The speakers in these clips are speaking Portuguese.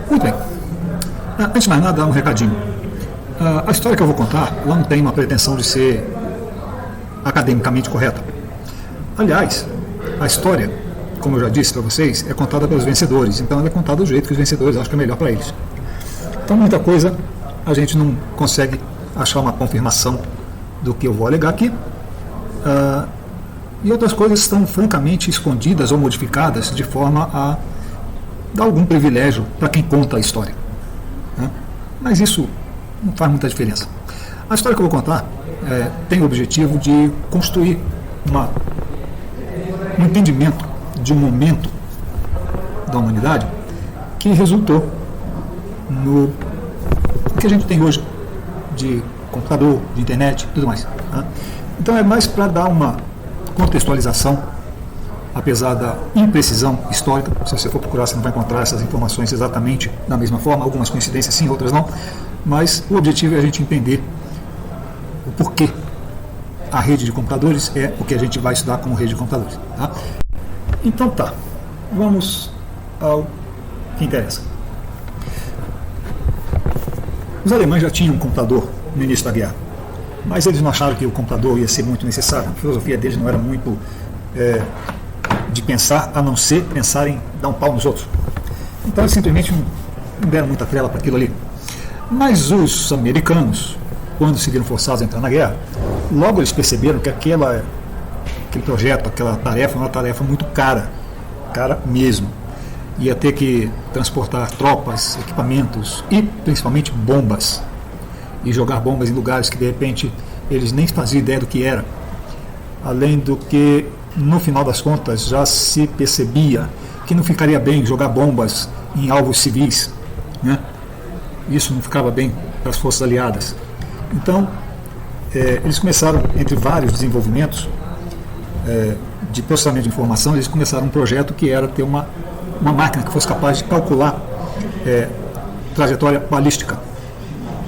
Muito bem. Antes de mais nada, um recadinho. A história que eu vou contar, ela não tem uma pretensão de ser academicamente correta. Aliás, a história, como eu já disse para vocês, é contada pelos vencedores. Então ela é contada do jeito que os vencedores acham que é melhor para eles. Então muita coisa a gente não consegue achar uma confirmação do que eu vou alegar aqui. E outras coisas estão francamente escondidas ou modificadas de forma a dar algum privilégio para quem conta a história, né? Mas isso não faz muita diferença. A história que eu vou contar tem o objetivo de construir um entendimento de um momento da humanidade que resultou no que a gente tem hoje de computador, de internet e tudo mais, né? Então é mais para dar uma contextualização, apesar da imprecisão histórica. Se você for procurar, você não vai encontrar essas informações exatamente da mesma forma, algumas coincidências sim, outras não, mas o objetivo é a gente entender o porquê a rede de computadores é o que a gente vai estudar como rede de computadores, tá? Então tá, vamos ao que interessa. Os alemães já tinham um computador no início da guerra, mas eles não acharam que o computador ia ser muito necessário. A filosofia deles não era muito de pensar, a não ser pensar em dar um pau nos outros. Então eles simplesmente não deram muita trela para aquilo ali. Mas os americanos, quando se viram forçados a entrar na guerra, logo eles perceberam que aquele projeto, aquela tarefa, era uma tarefa muito cara mesmo. Ia ter que transportar tropas, equipamentos e principalmente bombas, e jogar bombas em lugares que de repente eles nem faziam ideia do que era. Além do que, no final das contas, já se percebia que não ficaria bem jogar bombas em alvos civis, né? Isso não ficava bem para as forças aliadas. Então, eles começaram, entre vários desenvolvimentos de processamento de informação, eles começaram um projeto que era ter uma máquina que fosse capaz de calcular trajetória balística,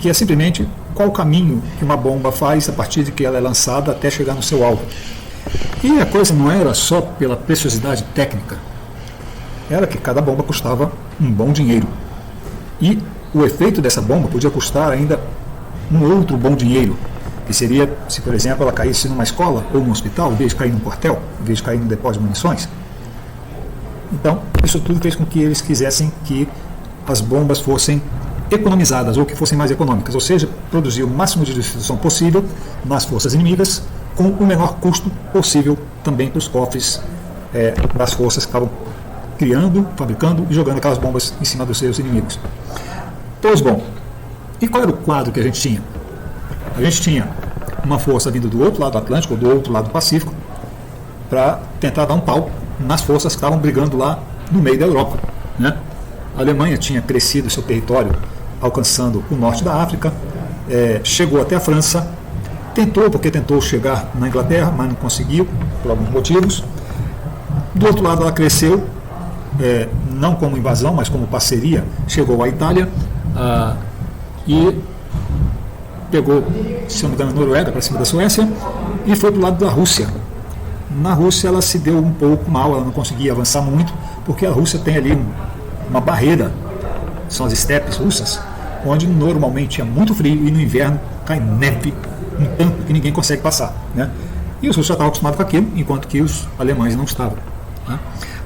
que é simplesmente qual o caminho que uma bomba faz a partir de que ela é lançada até chegar no seu alvo. E a coisa não era só pela preciosidade técnica, era que cada bomba custava um bom dinheiro. E o efeito dessa bomba podia custar ainda um outro bom dinheiro, que seria se, por exemplo, ela caísse numa escola ou num hospital, em vez de cair num quartel, em vez de cair num depósito de munições. Então, isso tudo fez com que eles quisessem que as bombas fossem economizadas, ou que fossem mais econômicas, ou seja, produzir o máximo de destruição possível nas forças inimigas, com o menor custo possível também para os cofres das forças que estavam criando, fabricando e jogando aquelas bombas em cima dos seus inimigos. Pois bom, e qual era o quadro que a gente tinha? A gente tinha uma força vindo do outro lado do Atlântico, ou do outro lado do Pacífico, para tentar dar um pau nas forças que estavam brigando lá no meio da Europa, né? A Alemanha tinha crescido seu território alcançando o norte da África, chegou até a França, tentou chegar na Inglaterra, mas não conseguiu, por alguns motivos. Do outro lado ela cresceu, não como invasão, mas como parceria, chegou à Itália e pegou, se não me engano, a Noruega para cima da Suécia e foi para o lado da Rússia. Na Rússia ela se deu um pouco mal, ela não conseguia avançar muito, porque a Rússia tem ali uma barreira, são as estepes russas, onde normalmente é muito frio e no inverno cai neve um tanto que ninguém consegue passar, né? E os russos já estavam acostumados com aquilo, enquanto que os alemães não estavam, né?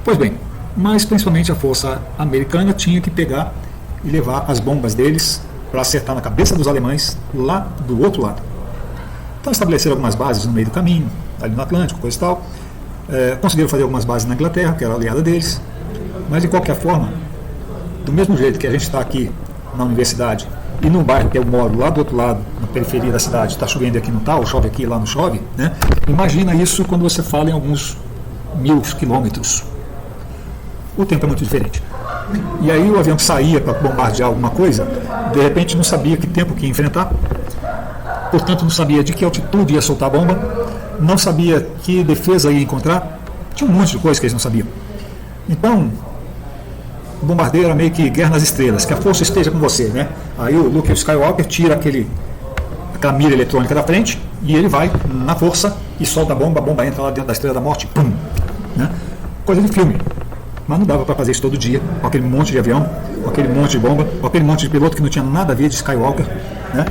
Pois bem, mas principalmente a força americana tinha que pegar e levar as bombas deles para acertar na cabeça dos alemães lá do outro lado. Então estabeleceram algumas bases no meio do caminho, ali no Atlântico, coisa e tal. Conseguiram fazer algumas bases na Inglaterra, que era aliada deles, mas de qualquer forma, do mesmo jeito que a gente está aqui na universidade e no bairro que eu moro, lá do outro lado, na periferia da cidade, está chovendo aqui não está, ou chove aqui lá não chove, né? Imagina isso quando você fala em alguns 1000 quilômetros. O tempo é muito diferente. E aí o avião que saía para bombardear alguma coisa, de repente não sabia que tempo que ia enfrentar, portanto não sabia de que altitude ia soltar a bomba, não sabia que defesa ia encontrar, tinha um monte de coisa que eles não sabiam. Então, o bombardeio era meio que guerra nas estrelas, que a força esteja com você, né? Aí o Luke Skywalker tira aquela mira eletrônica da frente e ele vai na força e solta a bomba entra lá dentro da Estrela da Morte, pum, né? Coisa de filme. Mas não dava para fazer isso todo dia, com aquele monte de avião, com aquele monte de bomba, com aquele monte de piloto que não tinha nada a ver de Skywalker, né?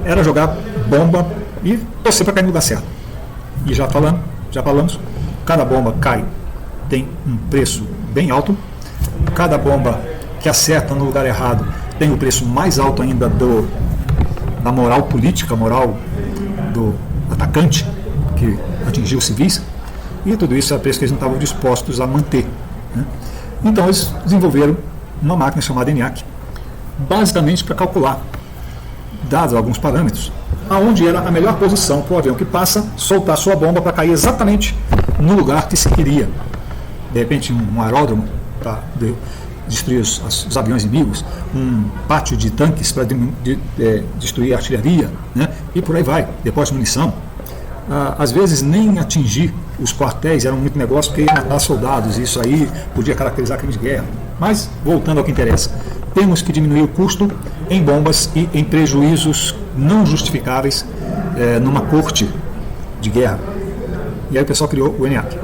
Era jogar bomba e torcer para cair no lugar certo. E já falamos, cada bomba cai tem um preço bem alto, cada bomba que acerta no lugar errado tem o preço mais alto ainda da moral política, moral do atacante que atingiu os civis, e tudo isso é preço que eles não estavam dispostos a manter, né? Então eles desenvolveram uma máquina chamada ENIAC, basicamente para calcular, dados alguns parâmetros, aonde era a melhor posição para o avião que passa soltar sua bomba para cair exatamente no lugar que se queria. De repente um aeródromo para destruir os aviões inimigos, um pátio de tanques para destruir a artilharia, né? E por aí vai, depósito de munição. Às vezes nem atingir os quartéis era muito negócio, porque ia matar soldados, e isso aí podia caracterizar crime de guerra. Mas, voltando ao que interessa, temos que diminuir o custo em bombas e em prejuízos não justificáveis numa corte de guerra. E aí o pessoal criou o ENIAC.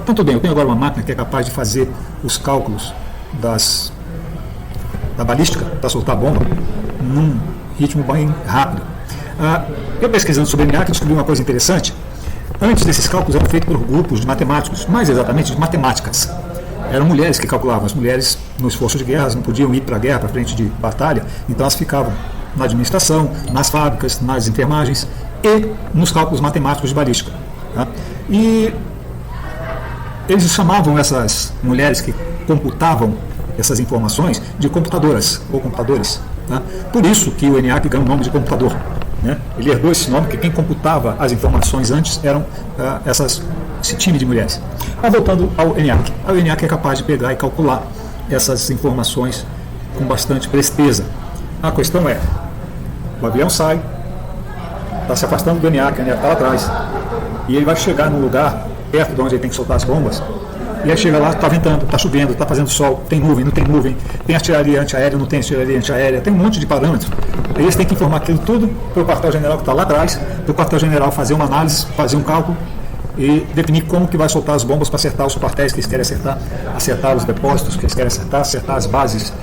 Então tudo bem, eu tenho agora uma máquina que é capaz de fazer os cálculos da balística para soltar a bomba num ritmo bem rápido. Eu pesquisando sobre ENIAC descobri uma coisa interessante. Antes desses cálculos eram feitos por grupos de matemáticos, mais exatamente de matemáticas. Eram mulheres que calculavam. As mulheres no esforço de guerra não podiam ir para a guerra, para frente de batalha, então elas ficavam na administração, nas fábricas, nas enfermagens e nos cálculos matemáticos de balística, tá? E eles chamavam essas mulheres que computavam essas informações de computadoras ou computadores, tá? Por isso que o ENIAC ganhou o nome de computador, né? Ele herdou esse nome, porque quem computava as informações antes eram esse time de mulheres. Mas voltando ao ENIAC. O ENIAC é capaz de pegar e calcular essas informações com bastante presteza. A questão é, o avião sai, está se afastando do ENIAC, o ENIAC está lá atrás, e ele vai chegar num lugar perto de onde ele tem que soltar as bombas, e aí chega lá, está ventando, está chovendo, está fazendo sol, tem nuvem, não tem nuvem, tem artilharia antiaérea, não tem artilharia antiaérea, tem um monte de parâmetros. Aí eles têm que informar aquilo tudo para o quartel-general que está lá atrás, para o quartel-general fazer uma análise, fazer um cálculo e definir como que vai soltar as bombas para acertar os quartéis que eles querem acertar os depósitos que eles querem acertar as bases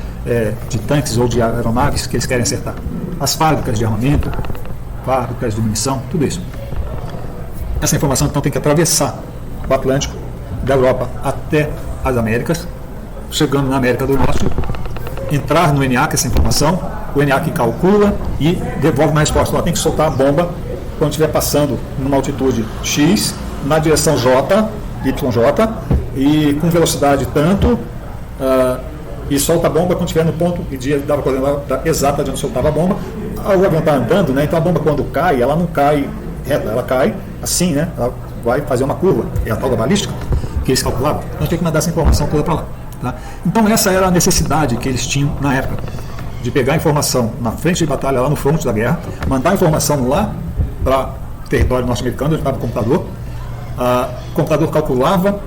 de tanques ou de aeronaves que eles querem acertar, as fábricas de armamento, fábricas de munição, tudo isso. Essa informação então tem que atravessar o Atlântico, da Europa até as Américas, chegando na América do Norte, entrar no ENIAC essa informação, o ENIAC calcula e devolve uma resposta. Ela tem que soltar a bomba quando estiver passando numa altitude X, na direção J, YJ, e com velocidade tanto, e solta a bomba quando estiver no ponto e dava a coordenada exata de onde soltava a bomba. O avião está andando, né? Então a bomba quando cai, ela não cai reta, ela cai assim, né? Ela vai fazer uma curva, é a tal da balística que eles calculavam. Então tinha que mandar essa informação toda para lá, tá? Então essa era a necessidade que eles tinham na época, de pegar a informação na frente de batalha, lá no fronte da guerra, mandar a informação lá para o território norte-americano, onde estava o computador. O computador calculava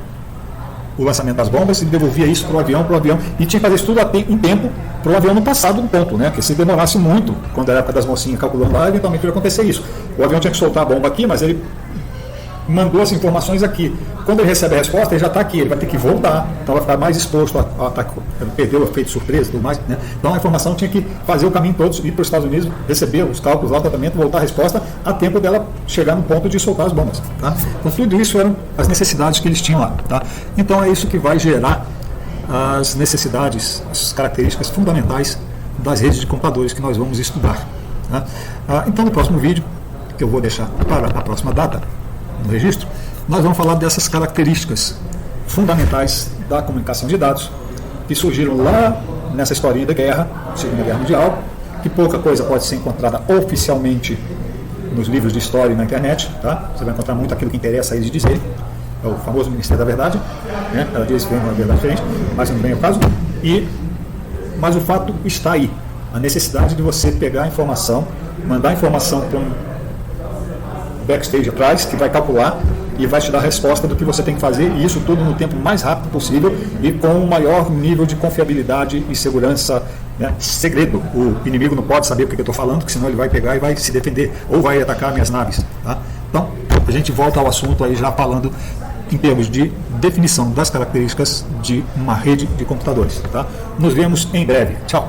o lançamento das bombas e devolvia isso para o avião, e tinha que fazer isso tudo em tempo para o avião não passar do ponto, né? Porque se demorasse muito, quando era a época das mocinhas calculando lá, eventualmente ia acontecer isso. O avião tinha que soltar a bomba aqui, mas ele mandou as informações aqui. Quando ele recebe a resposta, ele já está aqui, ele vai ter que voltar, então vai ficar mais exposto a ataque, perdeu o efeito surpresa e tudo mais, né? Então a informação tinha que fazer o caminho todo, ir para os Estados Unidos, receber os cálculos lá, o tratamento, voltar a resposta a tempo dela chegar no ponto de soltar as bombas, tá? Então tudo isso eram as necessidades que eles tinham lá, tá? Então é isso que vai gerar as necessidades, as características fundamentais das redes de computadores que nós vamos estudar, tá? Então no próximo vídeo, que eu vou deixar para a próxima data no registro, nós vamos falar dessas características fundamentais da comunicação de dados que surgiram lá nessa historinha da guerra, Segunda Guerra Mundial, que pouca coisa pode ser encontrada oficialmente nos livros de história e na internet, tá? Você vai encontrar muito aquilo que interessa a eles dizer, é o famoso Ministério da Verdade, né? Ela diz que vem uma verdade diferente, mas não vem o caso, mas o fato está aí, a necessidade de você pegar a informação, mandar a informação para um backstage atrás, que vai calcular e vai te dar a resposta do que você tem que fazer, e isso tudo no tempo mais rápido possível e com o maior nível de confiabilidade e segurança, né? Segredo. O inimigo não pode saber o que eu estou falando, porque senão ele vai pegar e vai se defender ou vai atacar minhas naves, tá? Então, a gente volta ao assunto aí já falando em termos de definição das características de uma rede de computadores. Tá? Nos vemos em breve. Tchau!